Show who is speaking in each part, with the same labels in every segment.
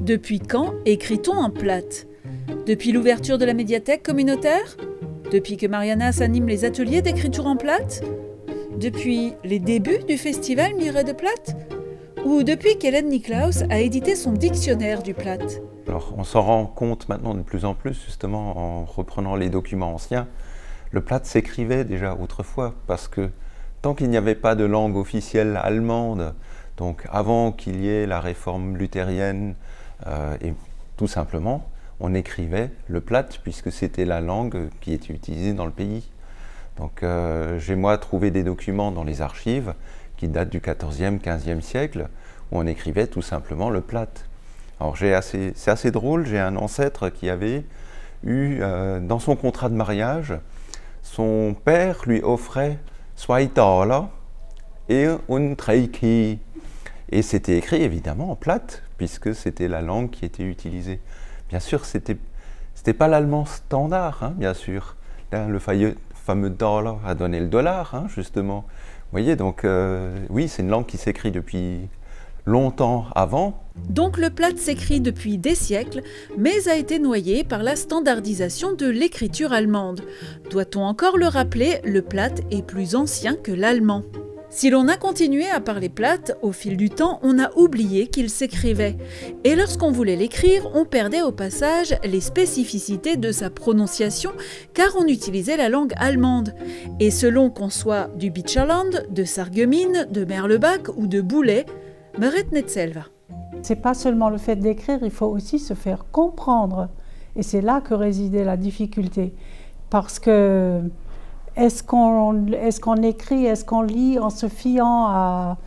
Speaker 1: Depuis quand écrit-on en plate? Depuis l'ouverture de la médiathèque communautaire? Depuis que Mariannas anime les ateliers d'écriture en plate? Depuis les débuts du festival Miret de Plate? Ou depuis qu'Hélène Niklaus a édité son dictionnaire du plate?
Speaker 2: Alors, on s'en rend compte maintenant de plus en plus, justement, en reprenant les documents anciens. Le plate s'écrivait déjà autrefois, parce que tant qu'il n'y avait pas de langue officielle allemande, donc avant qu'il y ait la réforme luthérienne, et tout simplement, on écrivait le plate, puisque c'était la langue qui était utilisée dans le pays. Donc j'ai moi trouvé des documents dans les archives qui datent du XIVe, XVe siècle, où on écrivait tout simplement le plate. Alors c'est assez drôle, j'ai un ancêtre qui avait eu, dans son contrat de mariage, son père lui offrait « Zwei Taler et un Treiki ». Et c'était écrit évidemment en plate, puisque c'était la langue qui était utilisée. Bien sûr, c'était pas l'allemand standard, hein, bien sûr. Là, le fameux dollar a donné le dollar, hein, justement. Vous voyez, donc oui, c'est une langue qui s'écrit depuis longtemps avant.
Speaker 1: Donc le plate s'écrit depuis des siècles, mais a été noyé par la standardisation de l'écriture allemande. Doit-on encore le rappeler, le plate est plus ancien que l'allemand. Si l'on a continué à parler plate, au fil du temps, on a oublié qu'il s'écrivait. Et lorsqu'on voulait l'écrire, on perdait au passage les spécificités de sa prononciation, car on utilisait la langue allemande. Et selon qu'on soit du Beecherland, de Sarreguemines, de Merlebach ou de Boulay, Meret Netzelva.
Speaker 3: C'est pas seulement le fait d'écrire, il faut aussi se faire comprendre. Et c'est là que résidait la difficulté. Parce que est-ce qu'on écrit, est-ce qu'on lit en se fiant à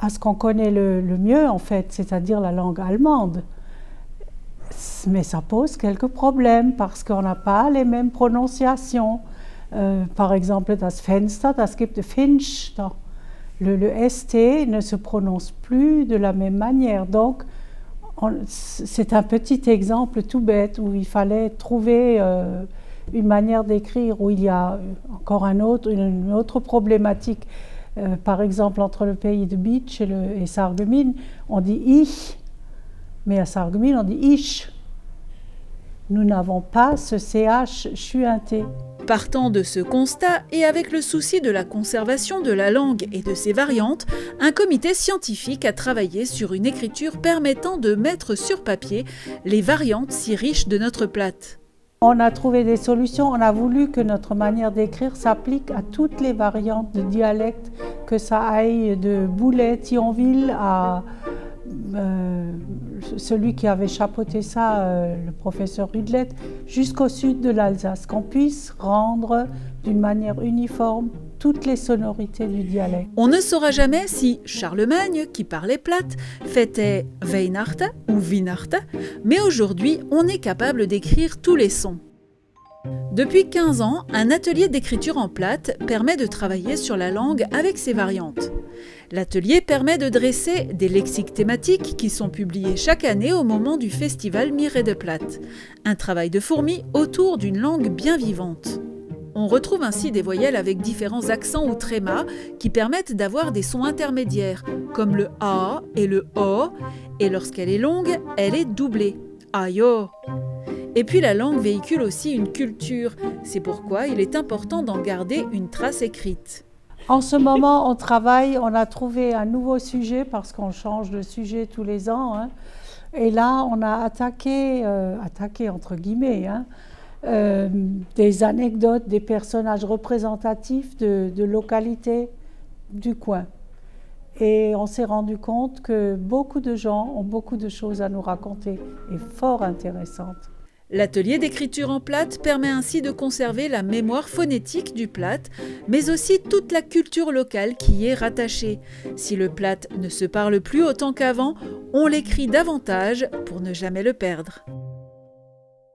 Speaker 3: ce qu'on connaît le mieux, en fait, c'est-à-dire la langue allemande? Mais ça pose quelques problèmes parce qu'on n'a pas les mêmes prononciations. Par exemple, das Fenster, das gibt Fenster. Le ST ne se prononce plus de la même manière. Donc, c'est un petit exemple tout bête où il fallait trouver une manière d'écrire, où il y a encore une autre problématique. Par exemple, entre le pays de Beach et Sarreguemines, on dit « ich », mais à Sarreguemines, on dit « ich ». Nous n'avons pas ce CH chuinté.
Speaker 1: Partant de ce constat, et avec le souci de la conservation de la langue et de ses variantes, un comité scientifique a travaillé sur une écriture permettant de mettre sur papier les variantes si riches de notre plate.
Speaker 3: On a trouvé des solutions, on a voulu que notre manière d'écrire s'applique à toutes les variantes de dialecte, que ça aille de Boulay, Thionville à celui qui avait chapeauté ça, le professeur Rudlet, jusqu'au sud de l'Alsace, qu'on puisse rendre d'une manière uniforme toutes les sonorités du dialecte.
Speaker 1: On ne saura jamais si Charlemagne, qui parlait plate, fêtait Weihnachten ou Weihnachten, mais aujourd'hui, on est capable d'écrire tous les sons. Depuis 15 ans, un atelier d'écriture en plate permet de travailler sur la langue avec ses variantes. L'atelier permet de dresser des lexiques thématiques qui sont publiés chaque année au moment du festival Miret de Plate. Un travail de fourmi autour d'une langue bien vivante. On retrouve ainsi des voyelles avec différents accents ou trémas qui permettent d'avoir des sons intermédiaires, comme le A et le O, et lorsqu'elle est longue, elle est doublée. Ayo. Et puis la langue véhicule aussi une culture, c'est pourquoi il est important d'en garder une trace écrite.
Speaker 3: En ce moment, on travaille, on a trouvé un nouveau sujet parce qu'on change de sujet tous les ans. Hein. Et là, on a attaqué entre guillemets, hein, des anecdotes, des personnages représentatifs de localités du coin. Et on s'est rendu compte que beaucoup de gens ont beaucoup de choses à nous raconter et fort intéressantes.
Speaker 1: L'atelier d'écriture en plate permet ainsi de conserver la mémoire phonétique du plate, mais aussi toute la culture locale qui y est rattachée. Si le plate ne se parle plus autant qu'avant, on l'écrit davantage pour ne jamais le perdre.